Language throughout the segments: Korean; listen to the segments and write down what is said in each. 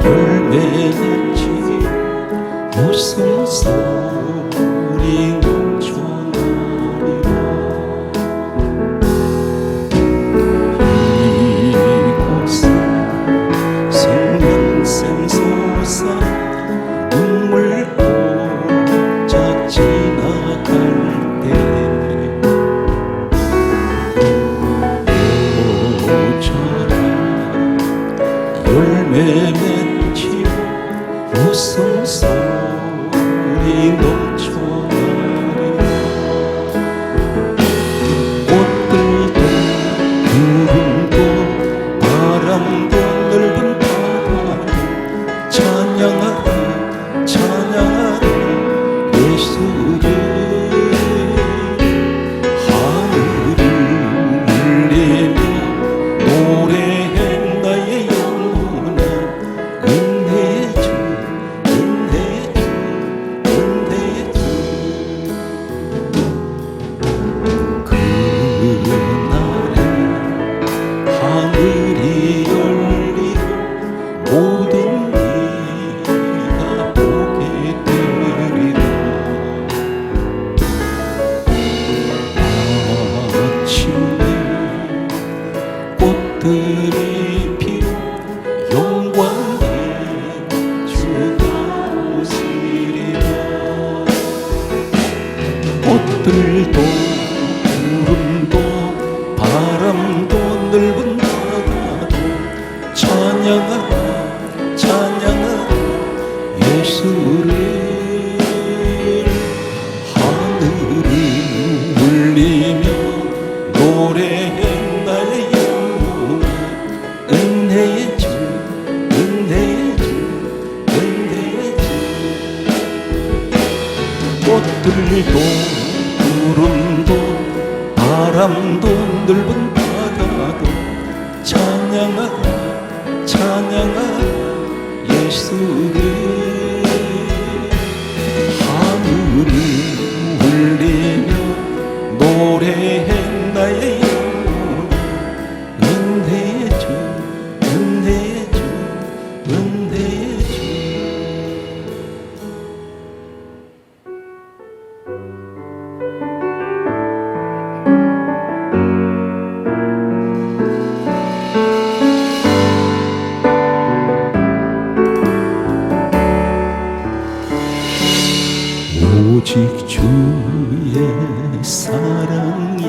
열매 맺지 웃음소리 넘쳐나리라. 이곳은 생명샘 솟아 눈물 홀짝 지나갈 때 모처럼 열매 맺지 웃음소리 넘쳐나리라. 꽃들도 구름도 바람도 넓은 바다도 찬양하리 찬양하리 예수를. 하늘을 울리며 노래해 나의 영혼아. 은혜의 주 은혜의 주 은혜의 주. 그날에 하늘이 열리고 모든 이가 보게 되리라. 아침에 꽃들이 피어 영광의 주가 오시리라. 꽃들도 구름도 바람도 넓은 바다도 찬양하라 찬양하라 예수를. 하늘을 울리며 노래해 나의 영혼아. 은혜의 주 은혜의 주 은혜의 주. 꽃들도 구름도 바람도 넓은 바다도 찬양하라 찬양하라 예수를. 하늘을 울리며 노래해 나의 영혼아. 은혜의 주 은혜의 주 은혜의 주. 오직 주의 사랑에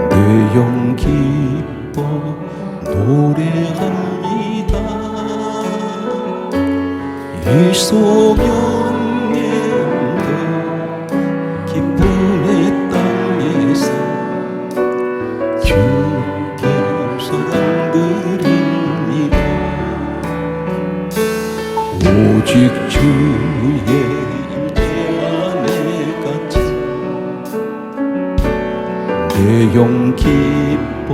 내 영 기뻐 노래합니다. 이 소명의 언덕 기쁨의 땅에서 주께 소랑 드립니다. 오직 주의 임재 안에 갇힌 내 영 기뻐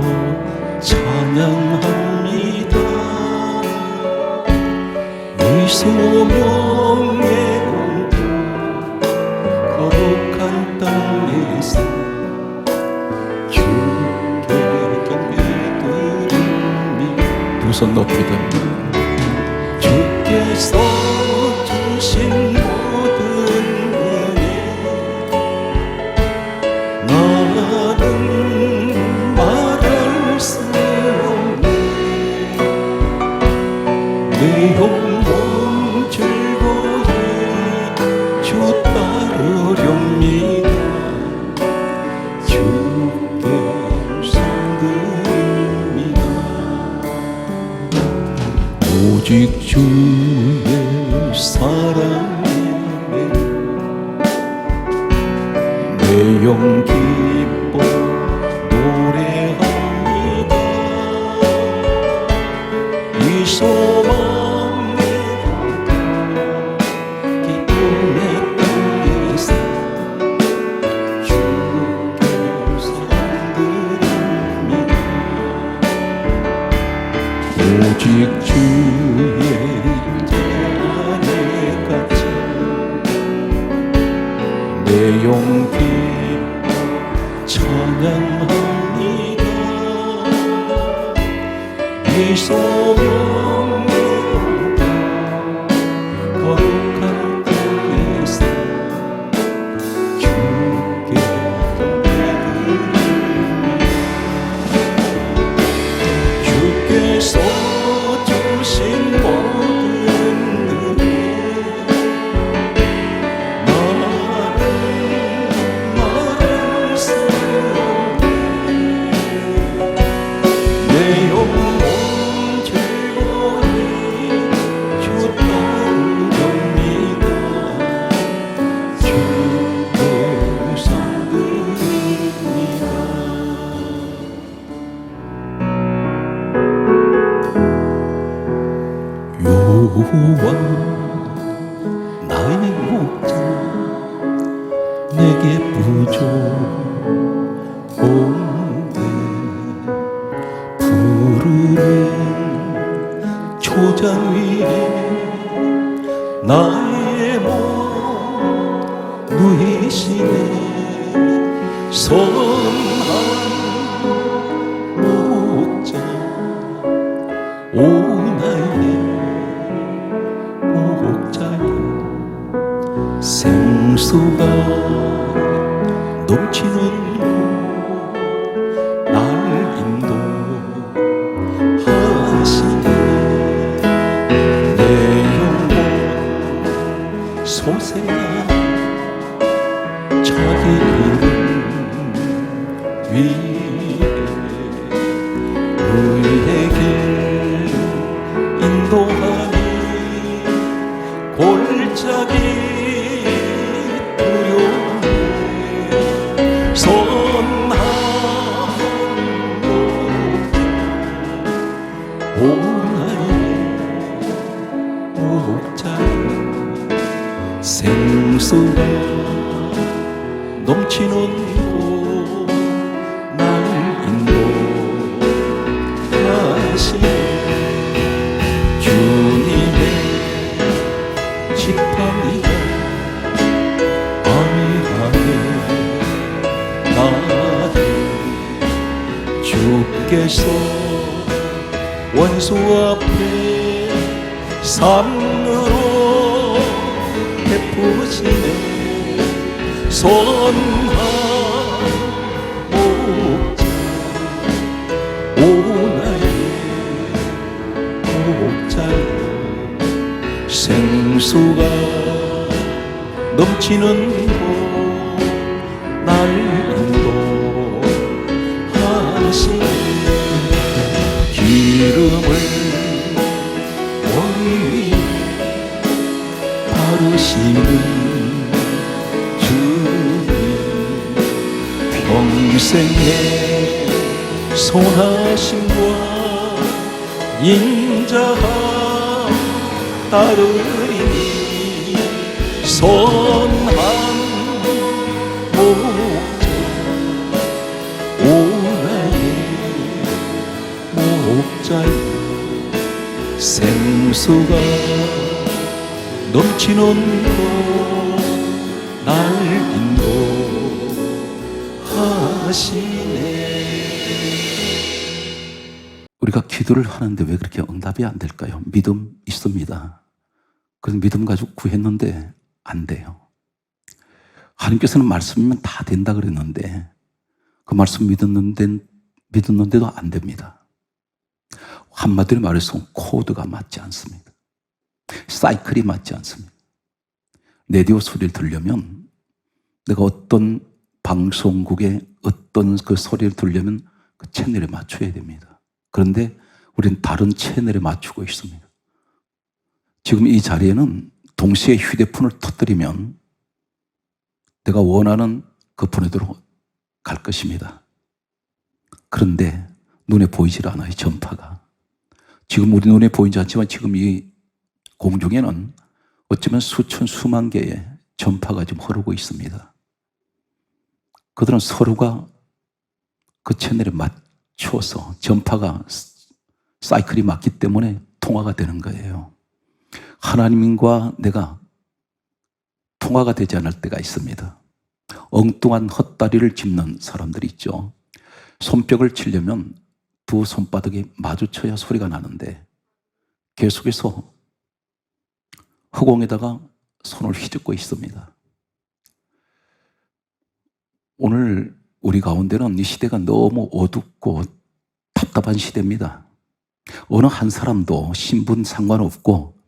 찬양합니다. 이 소명의 언덕 거룩한 땅에서 주께 경배드립니다. 두 손 높이 듭니다. 주께서 주신 모든 은혜 나는 말할 수 없네. 내 영혼 즐거이 주 따르렵니다. 주께 손드립니다. 오직 주의 사랑에 내 영 기뻐 노래합니다. 이 소망의 기쁨의 땅에서 주께 손드립니다. 오직 주의 임재 안에 갇힌 내 내 용기 찬양합니다. 이 소명의 거룩한 땅에서 주께 주께서 주신 모든 은혜 나는 말할 수 없네. 내 영혼 즐거이 주 따르렵니다. 주의 성읍입니다. 여호와 나의 목자 내게 부족온데 푸르른 초장 위에 나의 몸 누이시네. 선한 목자 오 나의 목자여 생수가 넘치는 날 인도하시네. 내 영혼 소생아 자기 이름 위에 의의 길 인도하니 골짜기 두려움에 선한 목자 오 나의 목자여 생수가 넘치는 곳 날 인도하시네. 주님의 지팡이가 아미하게 나를 주께서 원수 앞에 산으로 베푸시네. 선한 목자 오 나의 목자여 생수가 넘치는 곳 날 인도하시네. 기름을 머리 위에 바르시는 주님 평생의 선하심과 인자함 따르리니 선한 목자 오 나의 목자여 생수가 넘치는 곳 날 인도하시네. 우리가 기도를 하는데 왜 그렇게 응답이 안 될까요? 믿음 있습니다. 그래서 믿음 가지고 구했는데 안 돼요. 하나님께서는 말씀이면 다 된다 그랬는데 그 말씀 믿었는데도 안 됩니다. 한마디로 말해서 코드가 맞지 않습니다. 사이클이 맞지 않습니다. 라디오 소리를 들으려면 내가 어떤 방송국에 어떤 그 소리를 들으려면 그 채널에 맞춰야 됩니다. 그런데 우리는 다른 채널에 맞추고 있습니다. 지금 이 자리에는 동시에 휴대폰을 터뜨리면 내가 원하는 그 분야대로 갈 것입니다. 그런데 눈에 보이질 않아요, 전파가. 지금 우리 눈에 보이지 않지만 지금 이 공중에는 어쩌면 수천, 수만 개의 전파가 지금 흐르고 있습니다. 그들은 서로가 그 채널에 맞춰서 전파가 사이클이 맞기 때문에 통화가 되는 거예요. 하나님과 내가 통화가 되지 않을 때가 있습니다. 엉뚱한 헛다리를 짚는 사람들이 있죠. 손뼉을 치려면 두 손바닥이 마주쳐야 소리가 나는데 계속해서 허공에다가 손을 휘젓고 있습니다. 오늘 우리 가운데는 이 시대가 너무 어둡고 답답한 시대입니다. 어느 한 사람도 신분 상관없고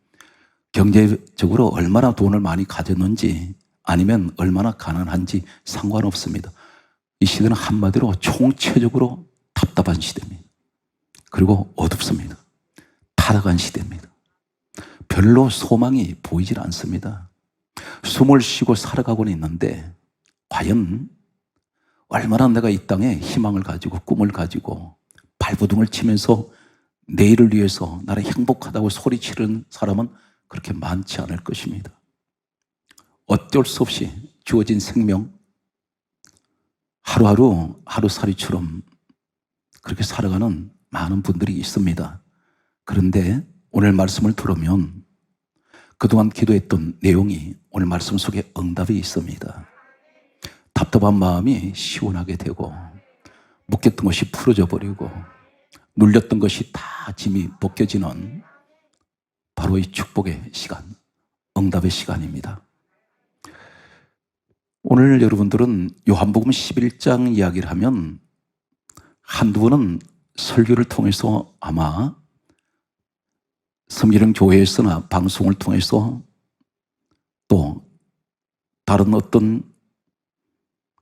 경제적으로 얼마나 돈을 많이 가졌는지 아니면 얼마나 가난한지 상관없습니다. 이 시대는 한마디로 총체적으로 답답한 시대입니다. 그리고 어둡습니다. 타락한 시대입니다. 별로 소망이 보이질 않습니다. 숨을 쉬고 살아가고는 있는데 과연 얼마나 내가 이 땅에 희망을 가지고 꿈을 가지고 발버둥을 치면서 내일을 위해서 나를 행복하다고 소리치는 사람은 그렇게 많지 않을 것입니다. 어쩔 수 없이 주어진 생명 하루하루 하루살이처럼 그렇게 살아가는 많은 분들이 있습니다. 그런데 오늘 말씀을 들으면 그동안 기도했던 내용이 오늘 말씀 속에 응답이 있습니다. 답답한 마음이 시원하게 되고 묶였던 것이 풀어져 버리고 눌렸던 것이 다 짐이 벗겨지는 바로 이 축복의 시간, 응답의 시간입니다. 오늘 여러분들은 요한복음 11장 이야기를 하면 한두 번은 설교를 통해서 아마 섬기는 교회에서나 방송을 통해서 또 다른 어떤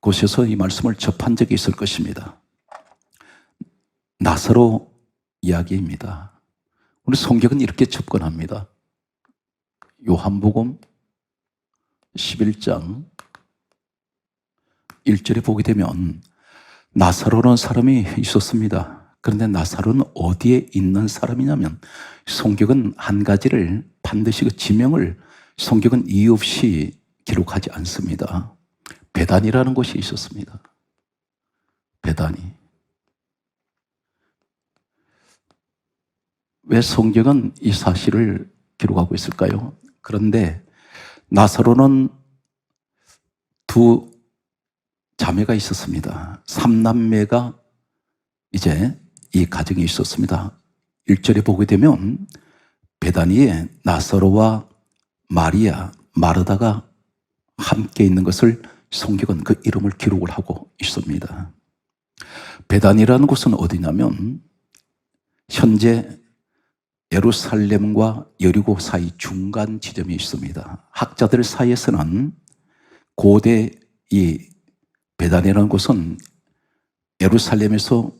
곳에서 이 말씀을 접한 적이 있을 것입니다. 나사로 이야기입니다. 우리 성경은 이렇게 접근합니다. 요한복음 11장 1절에 보게 되면 나사로라는 사람이 있었습니다. 그런데 나사로는 어디에 있는 사람이냐면 성경은 한 가지를 반드시 그 지명을 성경은 이유 없이 기록하지 않습니다. 베단이라는 곳이 있었습니다. 베단이. 왜 성경은 이 사실을 기록하고 있을까요? 그런데 나사로는 두 자매가 있었습니다. 3남매가 이제 이 가정이 있었습니다. 1절에 보게 되면 베다니에 나사로와 마리아, 마르다가 함께 있는 것을 성경은 그 이름을 기록을 하고 있습니다. 베다니라는 곳은 어디냐면 현재 예루살렘과 여리고 사이 중간 지점이 있습니다. 학자들 사이에서는 고대 이 베다니라는 곳은 예루살렘에서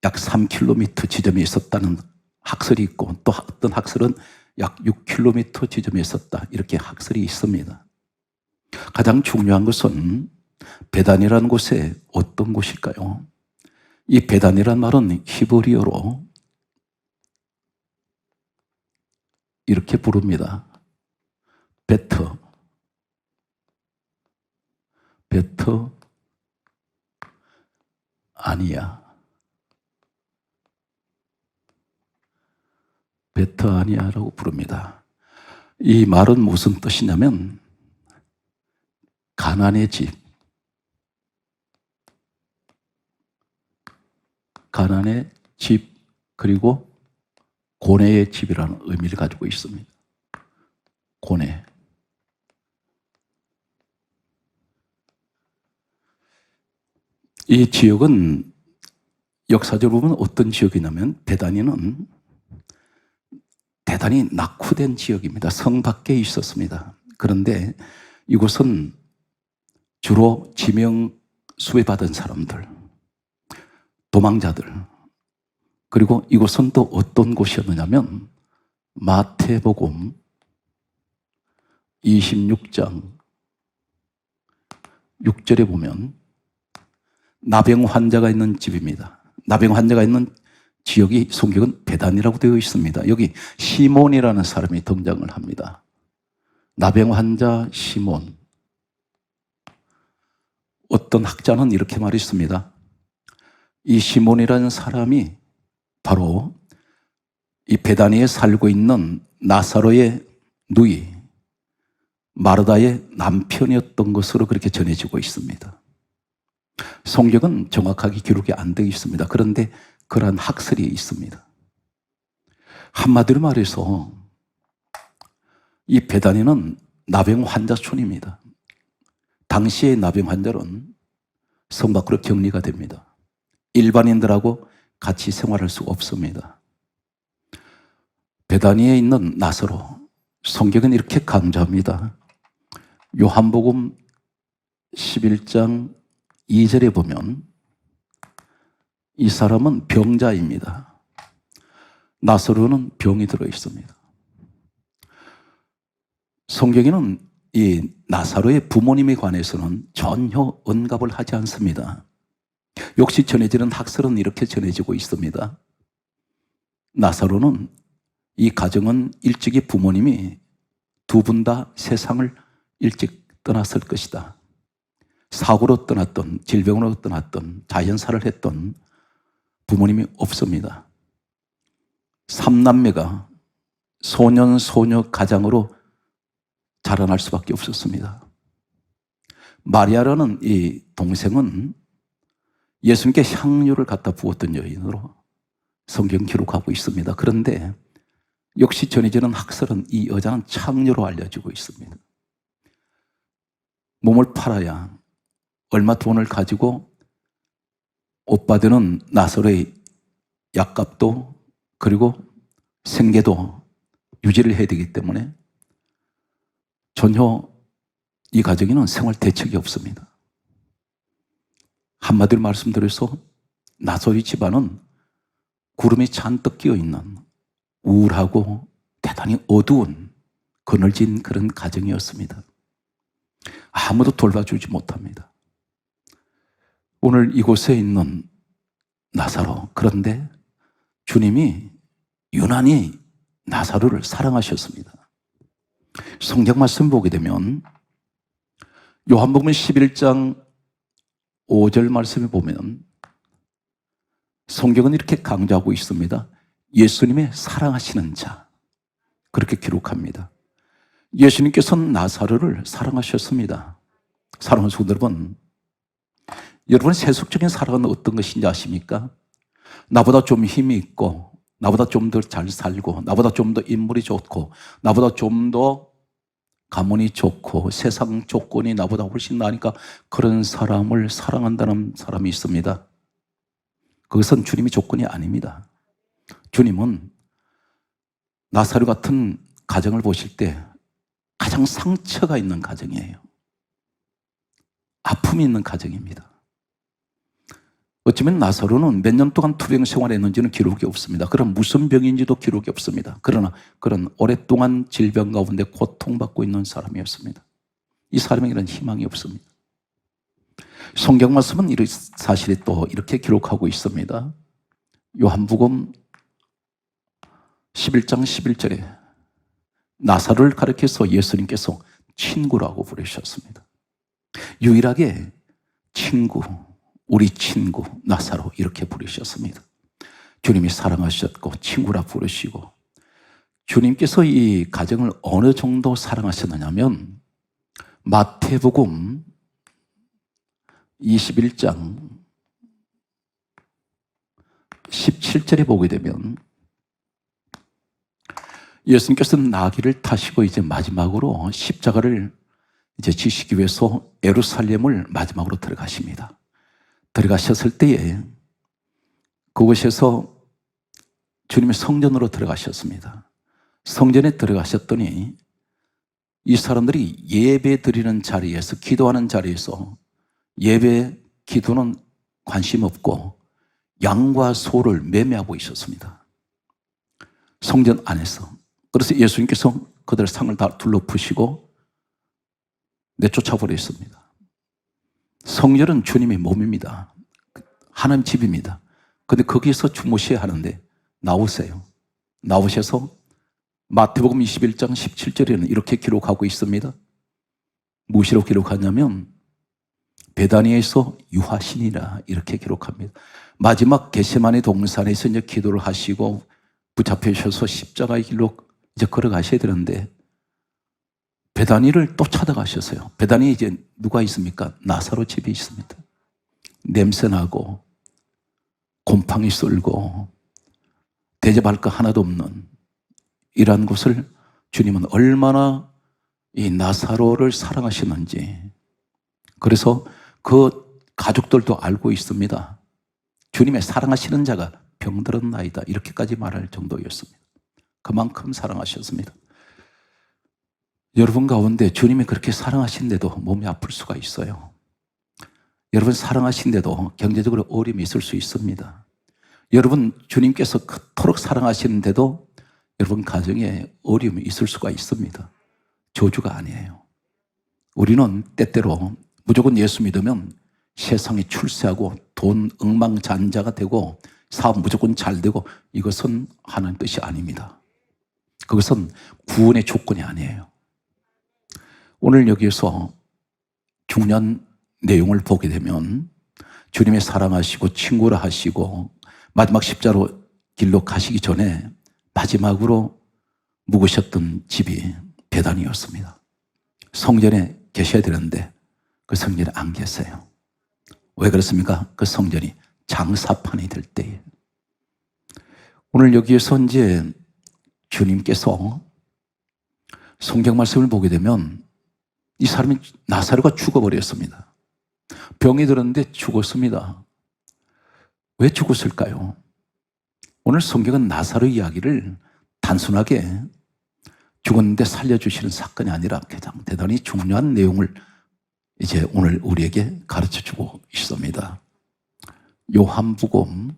약 3km 지점에 있었다는 학설이 있고 또 어떤 학설은 약 6km 지점에 있었다 이렇게 학설이 있습니다. 가장 중요한 것은 베다니라는 곳에 어떤 곳일까요? 이 베다니라는 말은 히브리어로 이렇게 부릅니다. 베터 아니야. 베터 아니야라고 부릅니다. 이 말은 무슨 뜻이냐면 가난의 집, 가난의 집 그리고 고뇌의 집이라는 의미를 가지고 있습니다. 고뇌. 이 지역은 역사적으로 보면 어떤 지역이냐면 베다니는 대단히 낙후된 지역입니다. 성 밖에 있었습니다. 그런데 이곳은 주로 지명 수배받은 사람들, 도망자들, 그리고 이곳은 또 어떤 곳이었느냐면 마태복음 26장 6절에 보면 나병 환자가 있는 집입니다. 나병 환자가 있는 지역이 성경은 베단이라고 되어 있습니다. 여기 시몬이라는 사람이 등장을 합니다. 나병 환자 시몬. 어떤 학자는 이렇게 말했습니다. 이 시몬이라는 사람이 바로 이 베다니에 살고 있는 나사로의 누이 마르다의 남편이었던 것으로 그렇게 전해지고 있습니다. 성경은 정확하게 기록이 안 되어 있습니다. 그런데 그러한 학설이 있습니다. 한마디로 말해서 이 베다니는 나병 환자촌입니다. 당시의 나병 환자는 성 밖으로 격리가 됩니다. 일반인들하고 같이 생활할 수가 없습니다. 베다니에 있는 나사로, 성경은 이렇게 강조합니다. 요한복음 11장 2절에 보면 이 사람은 병자입니다. 나사로는 병이 들어 있습니다. 성경에는 이 나사로의 부모님에 관해서는 전혀 언급을 하지 않습니다. 역시 전해지는 학설은 이렇게 전해지고 있습니다. 나사로는, 이 가정은 일찍이 부모님이 두 분 다 세상을 일찍 떠났을 것이다. 사고로 떠났던, 질병으로 떠났던, 자연사를 했던 부모님이 없습니다. 3남매가 소년, 소녀 가장으로 자라날 수밖에 없었습니다. 마리아라는 이 동생은 예수님께 향유를 갖다 부었던 여인으로 성경 기록하고 있습니다. 그런데 역시 전해지는 학설은 이 여자는 창녀로 알려지고 있습니다. 몸을 팔아야 얼마 돈을 가지고 옷 받는 나사로의 약값도 그리고 생계도 유지를 해야 되기 때문에 전혀 이 가정에는 생활 대책이 없습니다. 한마디로 말씀드려서 나사로의 집안은 구름이 잔뜩 끼어있는 우울하고 대단히 어두운 그늘진 그런 가정이었습니다. 아무도 돌봐주지 못합니다. 오늘 이곳에 있는 나사로, 그런데 주님이 유난히 나사로를 사랑하셨습니다. 성경 말씀 보게 되면 요한복음 11장 5절 말씀에 보면 성경은 이렇게 강조하고 있습니다. 예수님의 사랑하시는 자, 그렇게 기록합니다. 예수님께서는 나사로를 사랑하셨습니다. 사랑하는 성도 여러분, 여러분 세속적인 사랑은 어떤 것인지 아십니까? 나보다 좀 힘이 있고, 나보다 좀 더 잘 살고, 나보다 좀 더 인물이 좋고, 나보다 좀 더 가문이 좋고, 세상 조건이 나보다 훨씬 나으니까 그런 사람을 사랑한다는 사람이 있습니다. 그것은 주님의 조건이 아닙니다. 주님은 나사로 같은 가정을 보실 때 가장 상처가 있는 가정이에요. 아픔이 있는 가정입니다. 어쩌면 나사로는 몇 년 동안 투병 생활했는지는 기록이 없습니다. 그럼 무슨 병인지도 기록이 없습니다. 그러나 그런 오랫동안 질병 가운데 고통받고 있는 사람이었습니다. 이 사람에게는 희망이 없습니다. 성경 말씀은 이 사실이 또 이렇게 기록하고 있습니다. 요한복음 11장 11절에 나사로를 가리켜서 예수님께서 친구라고 부르셨습니다. 유일하게 친구, 우리 친구 나사로 이렇게 부르셨습니다. 주님이 사랑하셨고 친구라 부르시고, 주님께서 이 가정을 어느 정도 사랑하셨느냐면 마태복음 21장 17절에 보게 되면 예수님께서는 나귀를 타시고 이제 마지막으로 십자가를 이제 지시기 위해서 예루살렘을 마지막으로 들어가십니다. 들어가셨을 때에 그곳에서 주님의 성전으로 들어가셨습니다. 성전에 들어가셨더니 이 사람들이 예배 드리는 자리에서, 기도하는 자리에서 예배, 기도는 관심 없고 양과 소를 매매하고 있었습니다. 성전 안에서. 그래서 예수님께서 그들 상을 다 둘러푸시고 내쫓아 버렸습니다. 성전은 주님의 몸입니다. 하나님 집입니다. 그런데 거기서 주무셔야 하는데 나오세요. 나오셔서 마태복음 21장 17절에는 이렇게 기록하고 있습니다. 무엇이라고 기록하냐면 베다니에서 유하시니라 이렇게 기록합니다. 마지막 겟세마네 동산에서 이제 기도를 하시고 붙잡히셔서 십자가의 길로 이제 걸어가셔야 되는데 베다니를 또 찾아가셨어요. 베다니에 이제 누가 있습니까? 나사로 집이 있습니다. 냄새나고 곰팡이 썰고 대접할 거 하나도 없는 이러한 곳을 주님은 얼마나 이 나사로를 사랑하시는지, 그래서 그 가족들도 알고 있습니다. 주님의 사랑하시는 자가 병들었나이다, 이렇게까지 말할 정도였습니다. 그만큼 사랑하셨습니다. 여러분 가운데 주님이 그렇게 사랑하신데도 몸이 아플 수가 있어요. 여러분 사랑하신데도 경제적으로 어려움이 있을 수 있습니다. 여러분 주님께서 그토록 사랑하시는데도 여러분 가정에 어려움이 있을 수가 있습니다. 저주가 아니에요. 우리는 때때로 무조건 예수 믿으면 세상에 출세하고 돈 억만장자가 되고 사업 무조건 잘 되고, 이것은 하나님 뜻이 아닙니다. 그것은 구원의 조건이 아니에요. 오늘 여기에서 중요한 내용을 보게 되면 주님의 사랑하시고 친구라 하시고 마지막 십자로 길로 가시기 전에 마지막으로 묵으셨던 집이 베단이었습니다. 성전에 계셔야 되는데 그 성전에 안 계세요. 왜 그렇습니까? 그 성전이 장사판이 될 때에. 오늘 여기에서 이제 주님께서 성경 말씀을 보게 되면 이 사람이, 나사로가 죽어버렸습니다. 병이 들었는데 죽었습니다. 왜 죽었을까요? 오늘 성경은 나사로 이야기를 단순하게 죽었는데 살려주시는 사건이 아니라 가장 대단히 중요한 내용을 이제 오늘 우리에게 가르쳐 주고 있습니다. 요한복음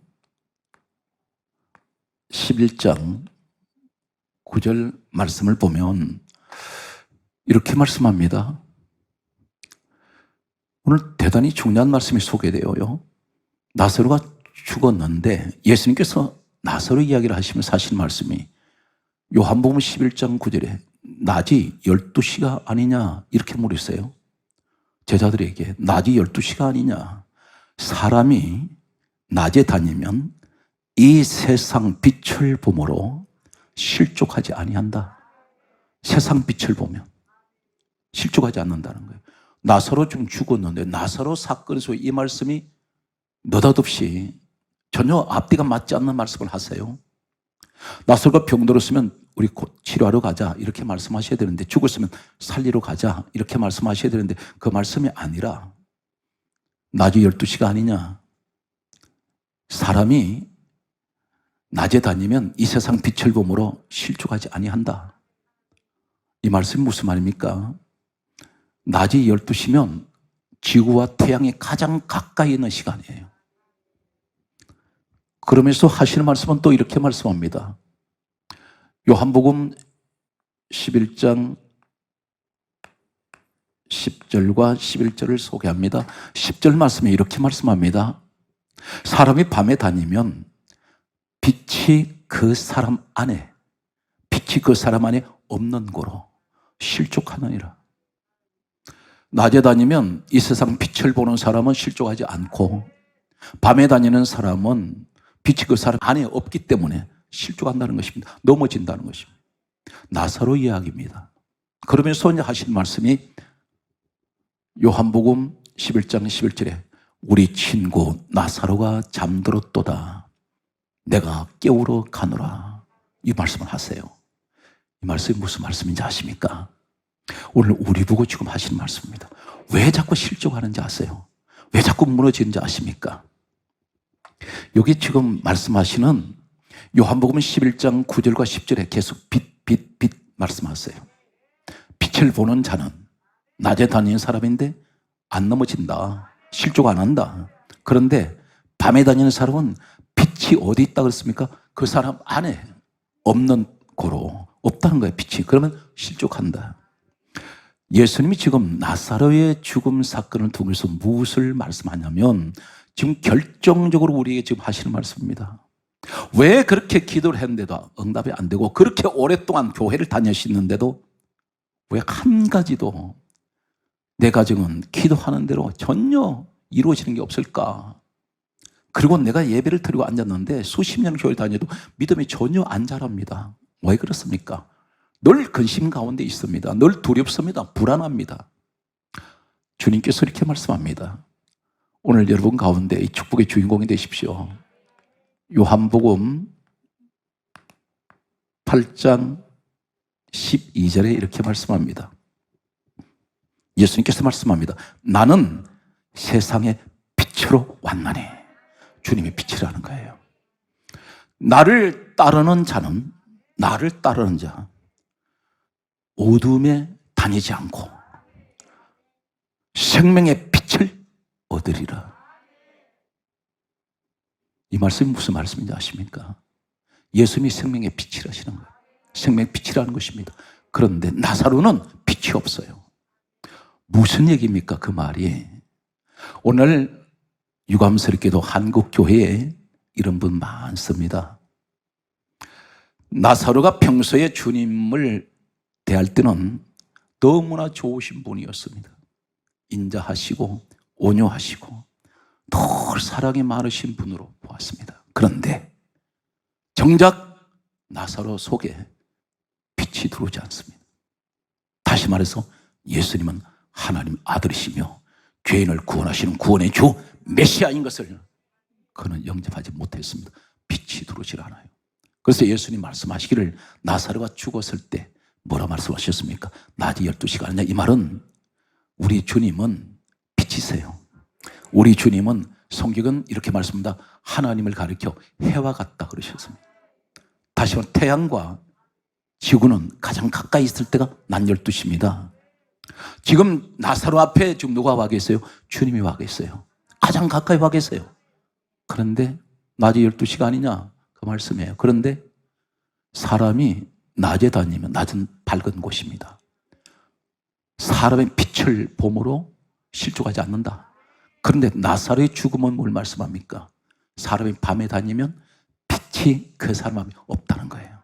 11장 9절 말씀을 보면 이렇게 말씀합니다. 오늘 대단히 중요한 말씀이 소개되어요. 나사로가 죽었는데 예수님께서 나사로 이야기를 하시면서 하신 말씀이 요한복음 11장 9절에 낮이 12시가 아니냐 이렇게 물으세요. 제자들에게 낮이 12시가 아니냐. 사람이 낮에 다니면 이 세상 빛을 보므로 실족하지 아니한다. 세상 빛을 보면 실족하지 않는다는 거예요. 나사로 좀 죽었는데 나사로 사건에서 이 말씀이 느닷없이 전혀 앞뒤가 맞지 않는 말씀을 하세요. 나사로가 병들었으면 우리 곧 치료하러 가자 이렇게 말씀하셔야 되는데, 죽었으면 살리러 가자 이렇게 말씀하셔야 되는데 그 말씀이 아니라 낮이 12시가 아니냐. 사람이 낮에 다니면 이 세상 빛을 보므로 실족하지 아니한다. 이 말씀이 무슨 말입니까? 낮이 12시면 지구와 태양이 가장 가까이 있는 시간이에요. 그러면서 하시는 말씀은 또 이렇게 말씀합니다. 요한복음 11장 10절과 11절을 소개합니다. 10절 말씀에 이렇게 말씀합니다. 사람이 밤에 다니면 빛이 그 사람 안에 없는 거로 실족하느니라. 낮에 다니면 이 세상 빛을 보는 사람은 실족하지 않고, 밤에 다니는 사람은 빛이 그 사람 안에 없기 때문에 실족한다는 것입니다. 넘어진다는 것입니다. 나사로 이야기입니다. 그러면서 이제 하신 말씀이 요한복음 11장 11절에 우리 친구 나사로가 잠들었도다. 내가 깨우러 가노라. 이 말씀을 하세요. 이 말씀이 무슨 말씀인지 아십니까? 오늘 우리 보고 지금 하시는 말씀입니다. 왜 자꾸 실족하는지 아세요? 왜 자꾸 무너지는지 아십니까? 여기 지금 말씀하시는 요한복음 11장 9절과 10절에 계속 빛 말씀하세요. 빛을 보는 자는 낮에 다니는 사람인데 안 넘어진다. 실족 안 한다. 그런데 밤에 다니는 사람은 빛이 어디 있다 그랬습니까? 그 사람 안에 없는 거로 없다는 거예요. 빛이. 그러면 실족한다. 예수님이 지금 나사로의 죽음 사건을 통해서 무엇을 말씀하냐면 지금 결정적으로 우리에게 지금 하시는 말씀입니다. 왜 그렇게 기도를 했는데도 응답이 안 되고, 그렇게 오랫동안 교회를 다니시는데도 왜 한 가지도 내 가정은 기도하는 대로 전혀 이루어지는 게 없을까? 그리고 내가 예배를 드리고 앉았는데 수십 년 교회를 다녀도 믿음이 전혀 안 자랍니다. 왜 그렇습니까? 늘 근심 가운데 있습니다. 늘 두렵습니다. 불안합니다. 주님께서 이렇게 말씀합니다. 오늘 여러분 가운데 이 축복의 주인공이 되십시오. 요한복음 8장 12절에 이렇게 말씀합니다. 예수님께서 말씀합니다. 나는 세상의 빛으로 왔나니. 주님의 빛이라는 거예요. 나를 따르는 자는, 나를 따르는 자, 어둠에 다니지 않고 생명의 빛을 얻으리라. 이 말씀이 무슨 말씀인지 아십니까? 예수님이 생명의 빛이라시는 거예요. 생명의 빛이라는 것입니다. 그런데 나사로는 빛이 없어요. 무슨 얘기입니까? 그 말이. 오늘 유감스럽게도 한국 교회에 이런 분 많습니다. 나사로가 평소에 주님을 대할 때는 너무나 좋으신 분이었습니다. 인자하시고 온유하시고 늘 사랑이 많으신 분으로 보았습니다. 그런데 정작 나사로 속에 빛이 들어오지 않습니다. 다시 말해서 예수님은 하나님 아들이시며 죄인을 구원하시는 구원의 주 메시아인 것을 그는 영접하지 못했습니다. 빛이 들어오질 않아요. 그래서 예수님 말씀하시기를 나사로가 죽었을 때 뭐라 말씀하셨습니까? 낮이 12시가 아니냐. 이 말은 우리 주님은 빛이세요. 우리 주님은 성경은 이렇게 말씀합니다. 하나님을 가리켜 해와 같다 그러셨습니다. 다시 말해 태양과 지구는 가장 가까이 있을 때가 낮 12시입니다. 지금 나사로 앞에 지금 누가 와 계세요? 주님이 와 계세요. 가장 가까이 와 계세요. 그런데 낮이 12시가 아니냐 그 말씀이에요. 그런데 사람이 낮에 다니면 낮은 밝은 곳입니다. 사람의 빛을 봄으로 실족하지 않는다. 그런데 나사로의 죽음은 뭘 말씀합니까? 사람이 밤에 다니면 빛이 그 사람 안에 없다는 거예요.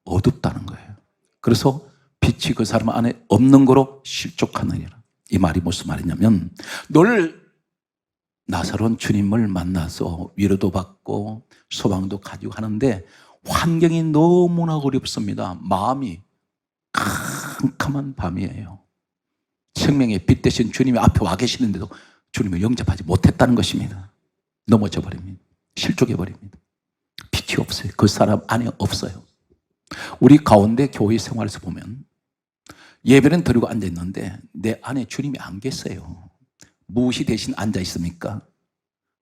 어둡다는 거예요. 그래서 빛이 그 사람 안에 없는 거로 실족하느니라. 이 말이 무슨 말이냐면 늘 나사로는 주님을 만나서 위로도 받고 소망도 가지고 하는데 환경이 너무나 어렵습니다. 마음이 캄캄한 밤이에요. 생명의 빛 대신 주님이 앞에 와 계시는데도 주님을 영접하지 못했다는 것입니다. 넘어져 버립니다. 실족해 버립니다. 빛이 없어요. 그 사람 안에 없어요. 우리 가운데 교회 생활에서 보면 예배는 드리고 앉아 있는데 내 안에 주님이 안 계세요. 무엇이 대신 앉아 있습니까?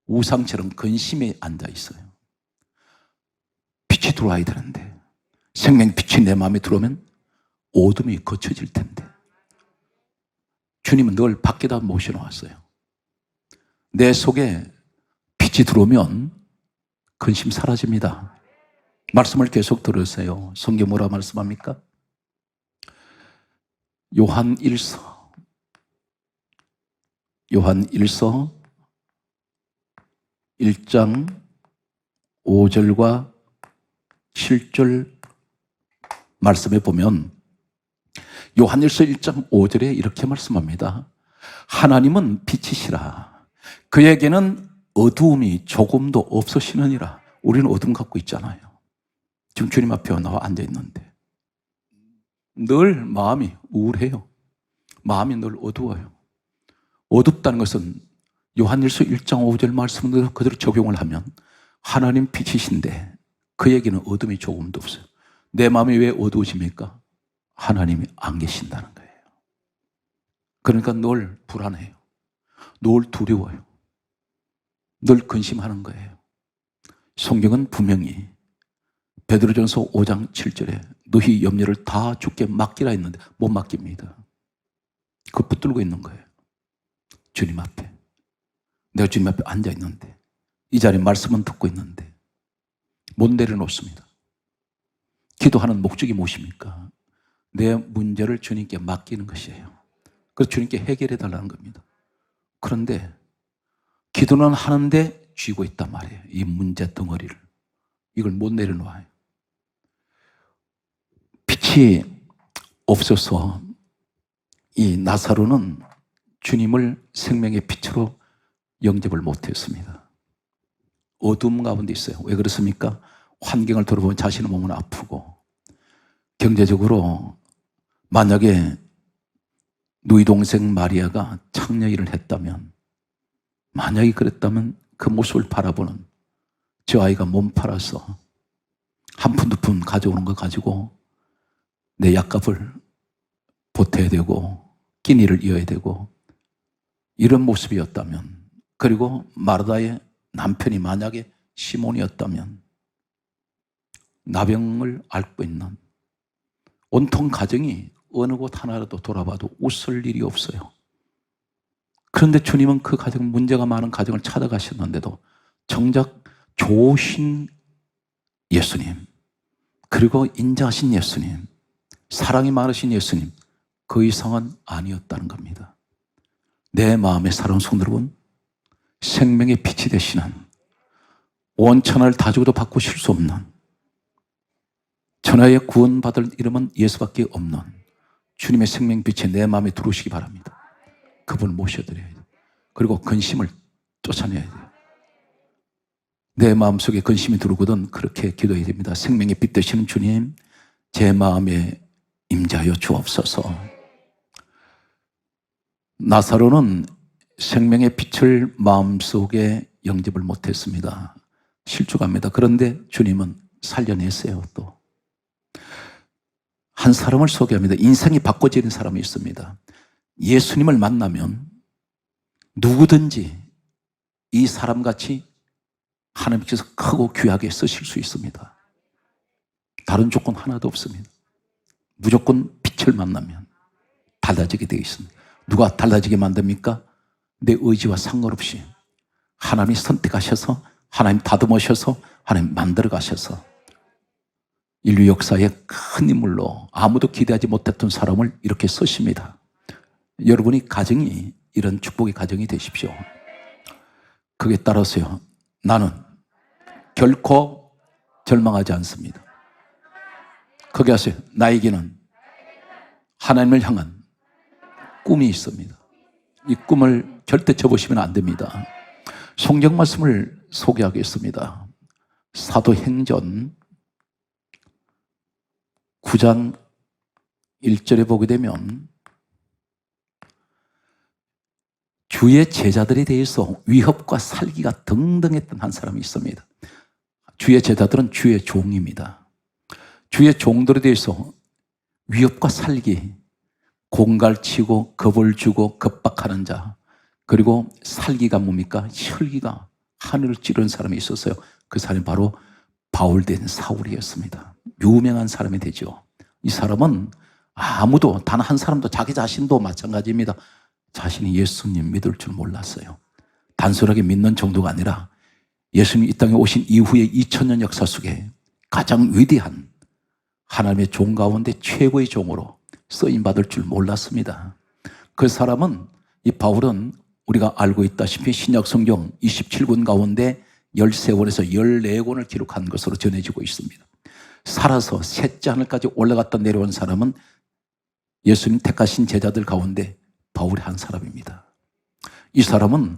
우상처럼 근심에 앉아 있어요. 빛이 들어와야 되는데 생명의 빛이 내 마음에 들어오면 어둠이 거쳐질 텐데 주님은 늘 밖에다 모셔놓았어요. 내 속에 빛이 들어오면 근심 사라집니다. 말씀을 계속 들으세요. 성경 뭐라 말씀합니까? 요한 1서 1장 5절과 7절 말씀에 보면 요한 1장 5절에 이렇게 말씀합니다. 하나님은 빛이시라. 그에게는 어두움이 조금도 없으시느니라. 우리는 어둠 갖고 있잖아요. 지금 주님 앞에 나와 앉아 있는데 늘 마음이 우울해요. 마음이 늘 어두워요. 어둡다는 것은 요한일서 1장 5절 말씀을 그대로 적용을 하면 하나님 빛이신데 그에게는 어둠이 조금도 없어요. 내 마음이 왜 어두워집니까? 하나님이 안 계신다는 거예요. 그러니까 늘 불안해요. 늘 두려워요. 늘 근심하는 거예요. 성경은 분명히 베드로전서 5장 7절에 너희 염려를 다 주께 맡기라 했는데 못 맡깁니다. 그거 붙들고 있는 거예요. 주님 앞에. 내가 주님 앞에 앉아 있는데 이 자리에 말씀은 듣고 있는데 못 내려놓습니다. 기도하는 목적이 무엇입니까? 내 문제를 주님께 맡기는 것이에요. 그래서 주님께 해결해 달라는 겁니다. 그런데 기도는 하는데 쥐고 있단 말이에요. 이 문제 덩어리를. 이걸 못 내려놓아요. 빛이 없어서 이 나사로는 주님을 생명의 빛으로 영접을 못했습니다. 어둠 가운데 있어요. 왜 그렇습니까? 환경을 돌아보면 자신의 몸은 아프고 경제적으로 만약에 누이 동생 마리아가 창녀 일을 했다면 만약에 그랬다면 그 모습을 바라보는 저 아이가 몸 팔아서 한 푼, 두 푼 가져오는 거 가지고 내 약값을 보태야 되고 끼니를 이어야 되고 이런 모습이었다면, 그리고 마르다의 남편이 만약에 시몬이었다면 나병을 앓고 있는 온통 가정이 어느 곳 하나라도 돌아봐도 웃을 일이 없어요. 그런데 주님은 그 가정, 문제가 많은 가정을 찾아가셨는데도 정작 좋으신 예수님, 그리고 인자하신 예수님, 사랑이 많으신 예수님, 그 이상은 아니었다는 겁니다. 내 마음에 사랑하는 성도 여러분, 생명의 빛이 되시는, 온 천하를 다 주고도 바꾸실 수 없는, 천하에 구원받을 이름은 예수밖에 없는 주님의 생명빛이 내 마음에 들어오시기 바랍니다. 그분을 모셔드려야 돼요. 그리고 근심을 쫓아내야 돼요. 내 마음속에 근심이 들어오거든 그렇게 기도해야 됩니다. 생명의 빛 되시는 주님, 제 마음에 임재하여 주옵소서. 나사로는 생명의 빛을 마음속에 영접을 못했습니다. 실족합니다. 그런데 주님은 살려냈어요. 또 한 사람을 소개합니다. 인생이 바꿔지는 사람이 있습니다. 예수님을 만나면 누구든지 이 사람같이 하나님께서 크고 귀하게 쓰실 수 있습니다. 다른 조건 하나도 없습니다. 무조건 빛을 만나면 달라지게 되어 있습니다. 누가 달라지게 만듭니까? 내 의지와 상관없이 하나님이 선택하셔서, 하나님 다듬으셔서, 하나님 만들어 가셔서 인류 역사의 큰 인물로 아무도 기대하지 못했던 사람을 이렇게 쓰십니다. 여러분이 가정이 이런 축복의 가정이 되십시오. 그에 따라서요, 나는 결코 절망하지 않습니다. 거기 하세요. 나에게는 하나님을 향한 꿈이 있습니다. 이 꿈을 절대 접으시면 안 됩니다. 성경 말씀을 소개하겠습니다. 사도행전 9장 1절에 보게 되면 주의 제자들에 대해서 위협과 살기가 등등했던 한 사람이 있습니다. 주의 제자들은 주의 종입니다. 주의 종들에 대해서 위협과 살기, 공갈치고 겁을 주고 겁박하는 자, 그리고 살기가 뭡니까? 혈기가 하늘을 찌르는 사람이 있었어요. 그 사람이 바로 바울된 사울이었습니다. 유명한 사람이 되죠. 이 사람은 아무도, 단 한 사람도, 자기 자신도 마찬가지입니다. 자신이 예수님 믿을 줄 몰랐어요. 단순하게 믿는 정도가 아니라 예수님이 이 땅에 오신 이후의 2000년 역사 속에 가장 위대한 하나님의 종 가운데 최고의 종으로 쓰임받을 줄 몰랐습니다. 그 사람은, 이 바울은 우리가 알고 있다시피 신약 성경 27권 가운데 13권에서 14권을 기록한 것으로 전해지고 있습니다. 살아서 셋째 하늘까지 올라갔다 내려온 사람은 예수님 택하신 제자들 가운데 바울이 한 사람입니다. 이 사람은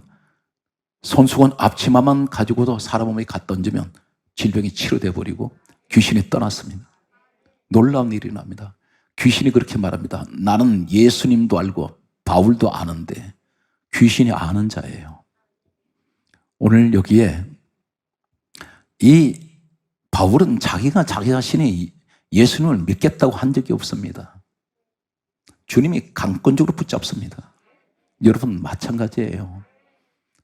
손수건 앞치마만 가지고도 사람 몸에 갖다 던지면 질병이 치료돼 버리고 귀신이 떠났습니다. 놀라운 일이 납니다. 귀신이 그렇게 말합니다. 나는 예수님도 알고 바울도 아는데 귀신이 아는 자예요. 오늘 여기에 이 바울은 자기가 자기 자신이 예수님을 믿겠다고 한 적이 없습니다. 주님이 강권적으로 붙잡습니다. 여러분 마찬가지예요.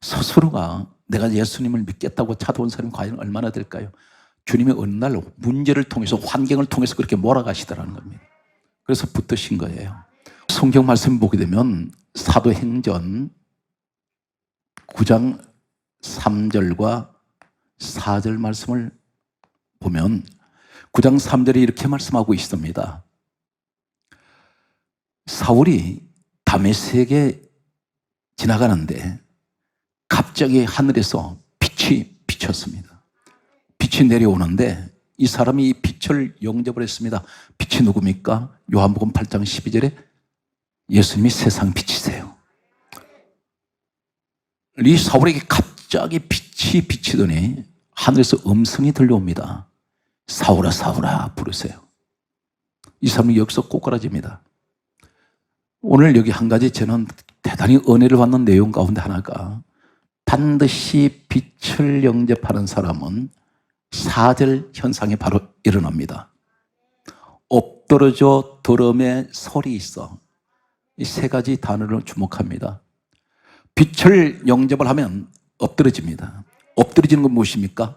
스스로가 내가 예수님을 믿겠다고 찾아온 사람이 과연 얼마나 될까요? 주님이 어느 날 문제를 통해서, 환경을 통해서 그렇게 몰아가시더라는 겁니다. 그래서 붙드신 거예요. 성경 말씀 보게 되면 사도행전 9장 3절과 4절 말씀을 보면 9장 3절에 이렇게 말씀하고 있습니다. 사울이 다메섹에 지나가는데 갑자기 하늘에서 빛이 비쳤습니다. 빛이 내려오는데 이 사람이 이 빛을 영접을 했습니다. 빛이 누굽니까? 요한복음 8장 12절에 예수님이 세상 빛이세요. 이 사울에게 갑자기 빛이 비치더니 하늘에서 음성이 들려옵니다. 사울아 사울아 부르세요. 이 사람이 여기서 꼬꾸라집니다. 오늘 여기 한 가지 저는 대단히 은혜를 받는 내용 가운데 하나가 반드시 빛을 영접하는 사람은 4절 현상이 바로 일어납니다. 엎드러져 더러움의 소리 있어. 이 세 가지 단어를 주목합니다. 빛을 영접을 하면 엎드러집니다. 엎드러지는 건 무엇입니까?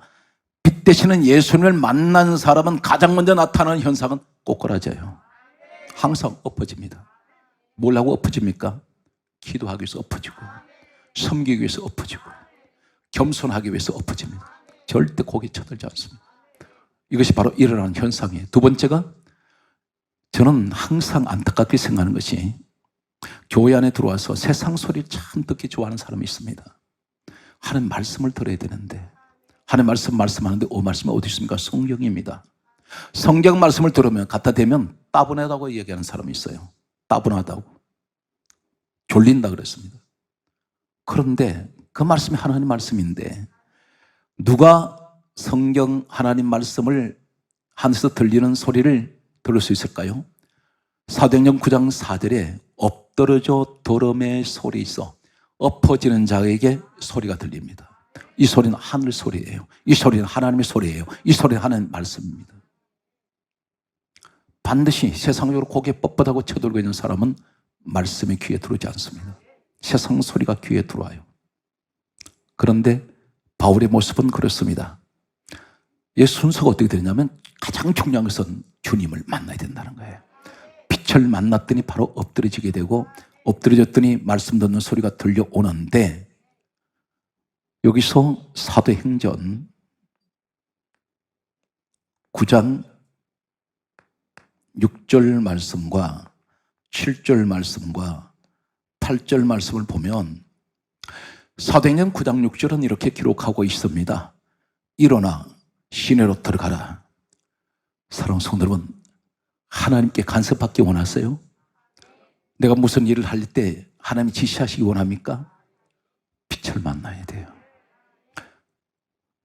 빛 되시는 예수님을 만난 사람은 가장 먼저 나타나는 현상은 꼬꾸라져요. 항상 엎어집니다. 뭘 하고 엎어집니까? 기도하기 위해서 엎어지고, 섬기기 위해서 엎어지고, 겸손하기 위해서 엎어집니다. 절대 고개 쳐들지 않습니다. 이것이 바로 일어나는 현상이에요. 두 번째가, 저는 항상 안타깝게 생각하는 것이, 교회 안에 들어와서 세상 소리를 참 듣기 좋아하는 사람이 있습니다. 하나님 말씀을 들어야 되는데, 하나님 말씀하는데 말씀이 어디 있습니까? 성경입니다. 성경 말씀을 들으면 갖다 대면 따분하다고 얘기하는 사람이 있어요. 따분하다고. 졸린다 그랬습니다. 그런데 그 말씀이 하나님 말씀인데, 누가 성경 하나님 말씀을 하늘에서 들리는 소리를 들을 수 있을까요? 사도행전 9장 4절에 엎드러져 더러움의 소리 있어 엎어지는 자에게 소리가 들립니다. 이 소리는 하늘 소리예요. 이 소리는 하나님의 소리예요. 이 소리는 하나님 말씀입니다. 반드시 세상적으로 고개 뻣뻣하고 쳐들고 있는 사람은 말씀이 귀에 들어오지 않습니다. 세상 소리가 귀에 들어와요. 그런데 바울의 모습은 그렇습니다. 이 순서가 어떻게 되냐면, 가장 중요한 것은 주님을 만나야 된다는 거예요. 빛을 만났더니 바로 엎드러지게 되고, 엎드려졌더니 말씀 듣는 소리가 들려오는데, 여기서 사도행전 9장 6절 말씀과 7절 말씀과 8절 말씀을 보면, 사도행전 9장 6절은 이렇게 기록하고 있습니다. 일어나 시내로 들어가라. 사랑하는 성도 여러분, 하나님께 간섭받기 원하세요? 내가 무슨 일을 할 때 하나님이 지시하시기 원합니까? 빛을 만나야 돼요.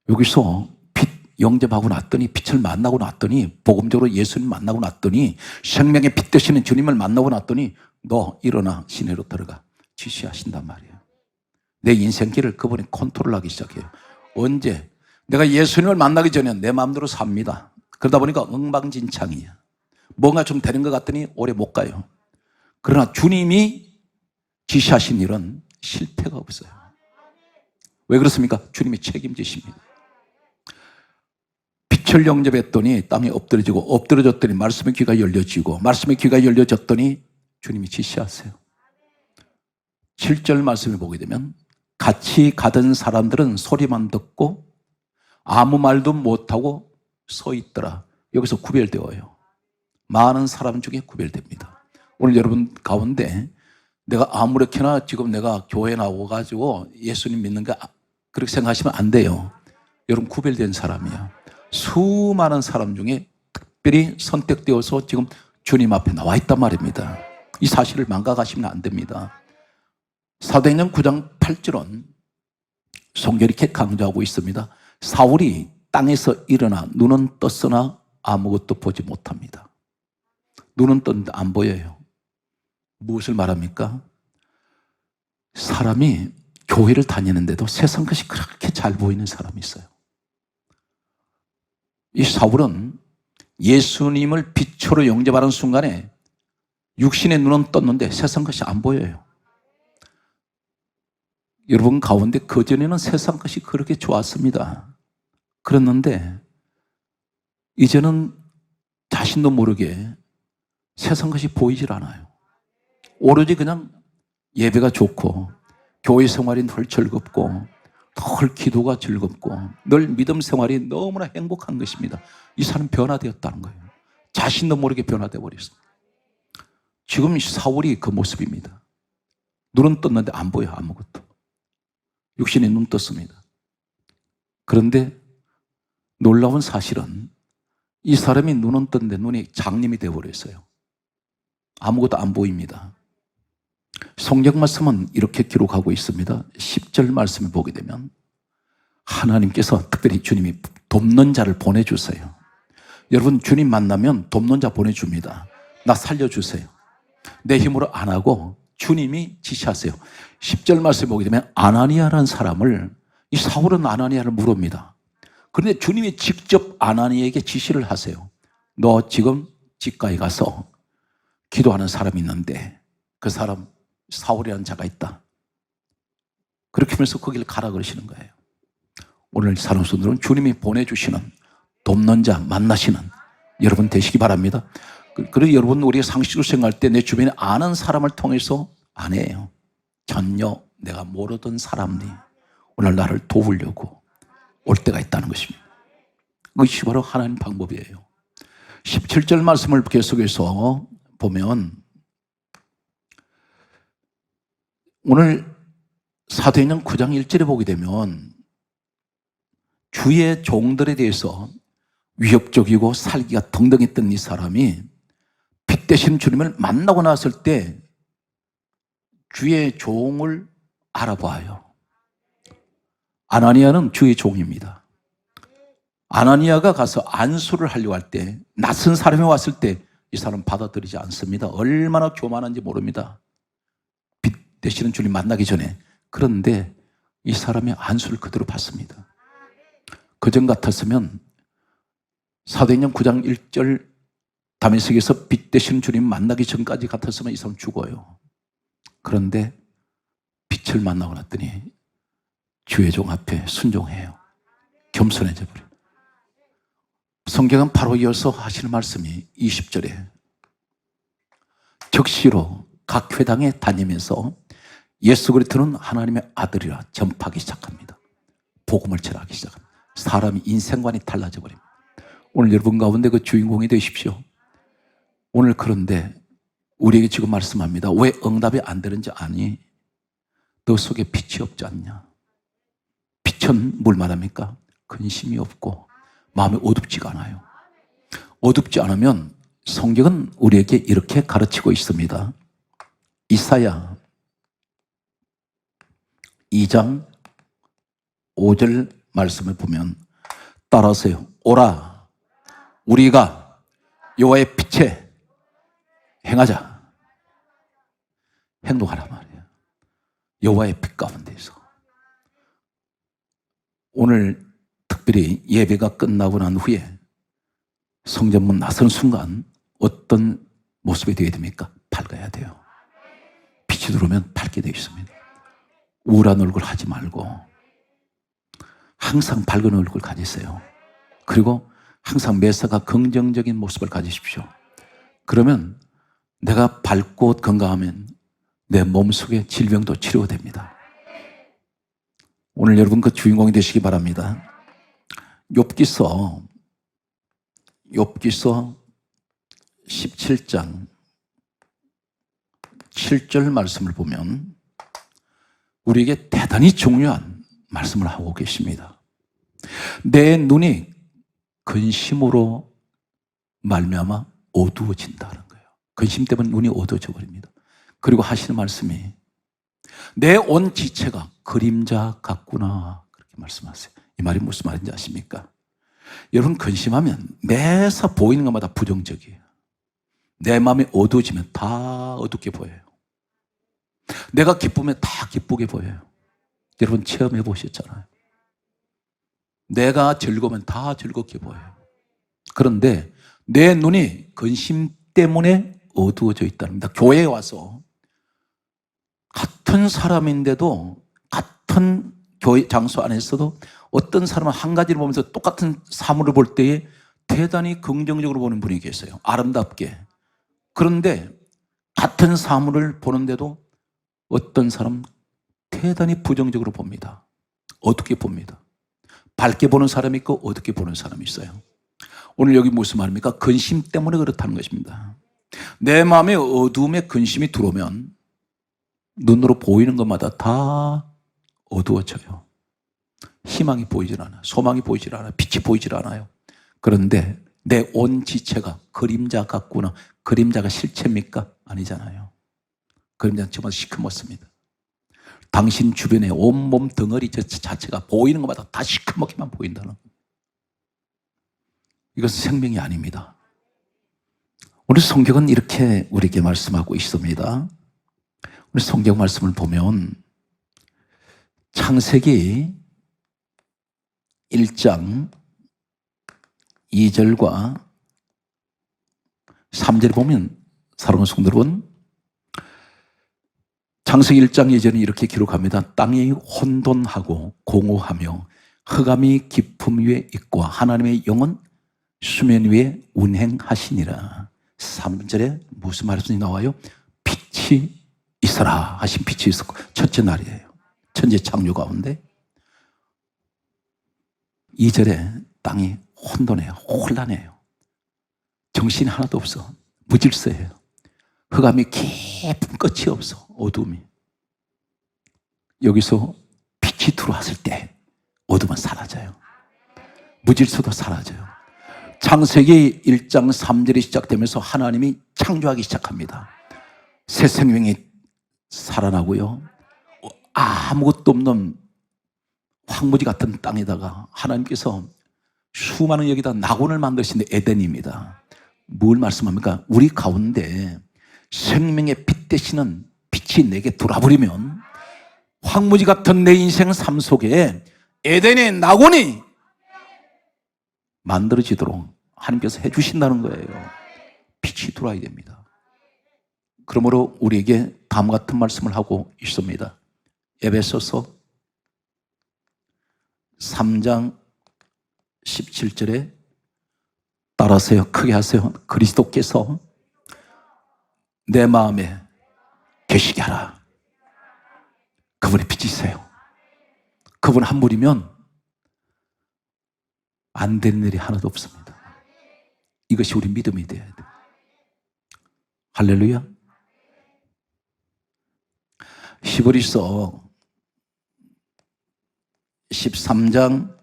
여기서 빛 영접하고 났더니, 빛을 만나고 났더니, 복음적으로 예수님 만나고 났더니, 생명의 빛 되시는 주님을 만나고 났더니, 너 일어나 시내로 들어가 지시하신단 말이에요. 내 인생길을 그분이 컨트롤하기 시작해요. 언제? 내가 예수님을 만나기 전에 내 마음대로 삽니다. 그러다 보니까 엉망진창이야. 뭔가 좀 되는 것 같더니 오래 못 가요. 그러나 주님이 지시하신 일은 실패가 없어요. 왜 그렇습니까? 주님이 책임지십니다. 빛을 영접했더니 땅에 엎드러지고, 엎드러졌더니 말씀의 귀가 열려지고, 말씀의 귀가 열려졌더니 주님이 지시하세요. 7절 말씀을 보게 되면, 같이 가던 사람들은 소리만 듣고 아무 말도 못하고 서 있더라. 여기서 구별되어요. 많은 사람 중에 구별됩니다. 오늘 여러분 가운데 내가 아무렇게나 지금 내가 교회 나와가지고 예수님 믿는 거 그렇게 생각하시면 안 돼요. 여러분 구별된 사람이야. 수많은 사람 중에 특별히 선택되어서 지금 주님 앞에 나와 있단 말입니다. 이 사실을 망각하시면 안 됩니다. 사도행전 9장 8절은 성경이 이렇게 강조하고 있습니다. 사울이 땅에서 일어나 눈은 떴으나 아무것도 보지 못합니다. 눈은 떴는데 안 보여요. 무엇을 말합니까? 사람이 교회를 다니는데도 세상 것이 그렇게 잘 보이는 사람이 있어요. 이 사울은 예수님을 빛으로 영접하는 순간에 육신의 눈은 떴는데 세상 것이 안 보여요. 여러분 가운데 그전에는 세상 것이 그렇게 좋았습니다. 그랬는데 이제는 자신도 모르게 세상 것이 보이질 않아요. 오로지 그냥 예배가 좋고 교회 생활이 늘 즐겁고 늘 기도가 즐겁고 늘 믿음 생활이 너무나 행복한 것입니다. 이 사람 변화되었다는 거예요. 자신도 모르게 변화되어 버렸습니다. 지금 사울이 그 모습입니다. 눈은 떴는데 안 보여 아무것도. 육신에 눈 떴습니다. 그런데 놀라운 사실은 이 사람이 눈은 떴는데 눈이 장님이 되어버렸어요. 아무것도 안 보입니다. 성경 말씀은 이렇게 기록하고 있습니다. 10절 말씀을 보게 되면 하나님께서 특별히 주님이 돕는 자를 보내주세요. 여러분 주님 만나면 돕는 자 보내줍니다. 나 살려주세요. 내 힘으로 안 하고 주님이 지시하세요. 10절 말씀에 보게 되면 아나니아라는 사람을, 이 사울은 아나니아를 물읍니다. 그런데 주님이 직접 아나니아에게 지시를 하세요. 너 지금 집가에 가서 기도하는 사람이 있는데 그 사람 사울이라는 자가 있다. 그렇게 하면서 거기를 가라 그러시는 거예요. 오늘 사람들은 주님이 보내주시는 돕는 자 만나시는 여러분 되시기 바랍니다. 그리고 여러분, 우리가 상식으로 생각할 때 내 주변에 아는 사람을 통해서 아니에요. 전혀 내가 모르던 사람이 오늘 나를 도우려고 올 때가 있다는 것입니다. 그것이 바로 하나님 방법이에요. 17절 말씀을 계속해서 보면 오늘 사도행전 9장 1절에 보게 되면 주의 종들에 대해서 위협적이고 살기가 등등했던 이 사람이 빛 대신 주님을 만나고 났을 때 주의 종을 알아봐요. 아나니아는 주의 종입니다. 아나니아가 가서 안수를 하려고 할 때, 낯선 사람이 왔을 때 이 사람 받아들이지 않습니다. 얼마나 교만한지 모릅니다. 빛 대신은 주님 만나기 전에. 그런데 이 사람이 안수를 그대로 받습니다. 그전 같았으면 사도행전 9장 1절 다메섹에서 빛 대신 주님 만나기 전까지 같았으면 이 사람 죽어요. 그런데 빛을 만나고 났더니 주의 종 앞에 순종해요. 겸손해져 버려요. 성경은 바로 이어서 하시는 말씀이 20절에 적시로 각 회당에 다니면서 예수 그리스도는 하나님의 아들이라 전파하기 시작합니다. 복음을 전하기 시작합니다. 사람이 인생관이 달라져 버립니다. 오늘 여러분 가운데 그 주인공이 되십시오. 오늘 그런데 우리에게 지금 말씀합니다. 왜 응답이 안 되는지 아니? 너 속에 빛이 없지 않냐? 빛은 뭘 말합니까? 근심이 없고 마음이 어둡지가 않아요. 어둡지 않으면 성경은 우리에게 이렇게 가르치고 있습니다. 이사야 2장 5절 말씀을 보면 따라하세요. 오라 우리가 여호와의 빛에 행하자. 행동하란 말이에요. 여호와의 빛 가운데서. 오늘 특별히 예배가 끝나고 난 후에 성전문 나선 순간 어떤 모습이 되어야 됩니까? 밝아야 돼요. 빛이 들어오면 밝게 되어 있습니다. 우울한 얼굴 하지 말고 항상 밝은 얼굴 가지세요. 그리고 항상 매사가 긍정적인 모습을 가지십시오. 그러면 내가 밝고 건강하면 내 몸속의 질병도 치료됩니다. 오늘 여러분 그 주인공이 되시기 바랍니다. 욥기서 17장 7절 말씀을 보면 우리에게 대단히 중요한 말씀을 하고 계십니다. 내 눈이 근심으로 말미암아 어두워진다는 거예요. 근심 때문에 눈이 어두워져 버립니다. 그리고 하시는 말씀이 내 온 지체가 그림자 같구나 그렇게 말씀하세요. 이 말이 무슨 말인지 아십니까? 여러분 근심하면 매사 보이는 것마다 부정적이에요. 내 마음이 어두워지면 다 어둡게 보여요. 내가 기쁘면 다 기쁘게 보여요. 여러분 체험해 보셨잖아요. 내가 즐거우면 다 즐겁게 보여요. 그런데 내 눈이 근심 때문에 어두워져 있다는 겁니다. 교회에 와서 같은 사람인데도 같은 교회 장소 안에서도 어떤 사람은 한 가지를 보면서 똑같은 사물을 볼 때에 대단히 긍정적으로 보는 분이 계세요. 아름답게. 그런데 같은 사물을 보는데도 어떤 사람은 대단히 부정적으로 봅니다. 어둡게 봅니다. 밝게 보는 사람이 있고 어둡게 보는 사람이 있어요. 오늘 여기 무슨 말입니까? 근심 때문에 그렇다는 것입니다. 내 마음에 어두움에 근심이 들어오면 눈으로 보이는 것마다 다 어두워져요. 희망이 보이질 않아요. 소망이 보이질 않아요. 빛이 보이질 않아요. 그런데 내 온 지체가 그림자 같구나. 그림자가 실체입니까? 아니잖아요. 그림자는 정말 시커멓습니다. 당신 주변에 온몸 덩어리 자체가 보이는 것마다 다 시커멓게만 보인다는 거예요. 이것은 생명이 아닙니다. 오늘 성경은 이렇게 우리에게 말씀하고 있습니다. 우리 성경 말씀을 보면 창세기 1장 2절과 3절에 보면 사랑하는 성도 여러분, 창세기 1장 2절은 이렇게 기록합니다. 땅이 혼돈하고 공허하며 흑암이 깊음 위에 있고 하나님의 영은 수면 위에 운행하시니라. 3절에 무슨 말씀이 나와요? 빛이 있어라 하신 빛이 있었고, 첫째 날이에요. 천지 창조 가운데. 2절에 땅이 혼돈해요. 혼란해요. 정신이 하나도 없어. 무질서해요. 흑암이 깊은 끝이 없어. 어둠이. 여기서 빛이 들어왔을 때 어둠은 사라져요. 무질서도 사라져요. 창세기 1장 3절이 시작되면서 하나님이 창조하기 시작합니다. 새 생명이 살아나고요. 아무것도 없는 황무지 같은 땅에다가 하나님께서 수많은 여기다 낙원을 만드신 에덴입니다. 뭘 말씀합니까? 우리 가운데 생명의 빛 되시는 빛이 내게 돌아버리면 황무지 같은 내 인생 삶 속에 에덴의 낙원이 만들어지도록 하나님께서 해주신다는 거예요. 빛이 들어와야 됩니다. 그러므로 우리에게 다음 같은 말씀을 하고 있습니다. 에베소서 3장 17절에 따라하세요. 크게 하세요. 그리스도께서 내 마음에 계시게 하라. 그분의 빛이세요. 그분 한 분이면 안 되는 일이 하나도 없습니다. 이것이 우리 믿음이 되어야 돼요. 할렐루야. 히브리서 13장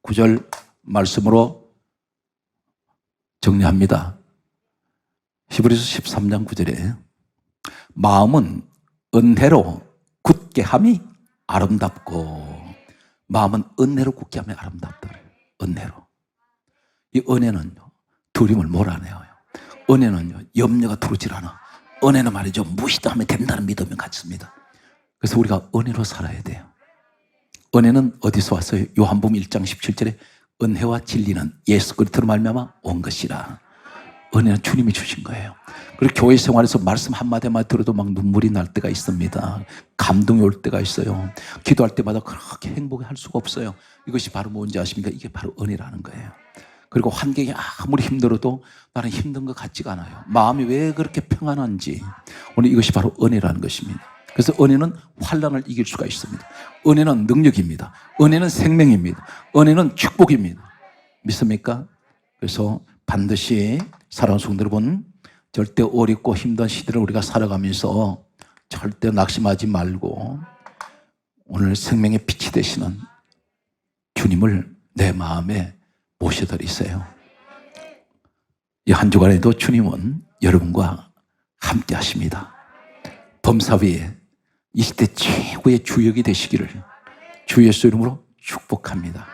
9절 말씀으로 정리합니다. 히브리서 13장 9절에 마음은 은혜로 굳게 함이 아름답고, 마음은 은혜로 굳게 함이 아름답다. 은혜로. 이 은혜는요, 두림을 몰아내요. 은혜는요, 염려가 들어오질 않아. 은혜는 말이죠, 무시하면 된다는 믿음이 같습니다. 그래서 우리가 은혜로 살아야 돼요. 은혜는 어디서 왔어요? 요한복음 1장 17절에 은혜와 진리는 예수 그리스도로 말미암아 온 것이라. 은혜는 주님이 주신 거예요. 그리고 교회 생활에서 말씀 한마디만 들어도 막 눈물이 날 때가 있습니다. 감동이 올 때가 있어요. 기도할 때마다 그렇게 행복할 수가 없어요. 이것이 바로 뭔지 아십니까? 이게 바로 은혜라는 거예요. 그리고 환경이 아무리 힘들어도 나는 힘든 것 같지가 않아요. 마음이 왜 그렇게 평안한지, 오늘 이것이 바로 은혜라는 것입니다. 그래서 은혜는 환난을 이길 수가 있습니다. 은혜는 능력입니다. 은혜는 생명입니다. 은혜는 축복입니다. 믿습니까? 그래서 반드시 사랑하는 성도 여러분, 절대 어렵고 힘든 시대를 우리가 살아가면서 절대 낙심하지 말고 오늘 생명의 빛이 되시는 주님을 내 마음에 모셔드리세요. 이 한 주간에도 주님은 여러분과 함께 하십니다. 범사위에 이 시대 최고의 주역이 되시기를 주 예수 이름으로 축복합니다.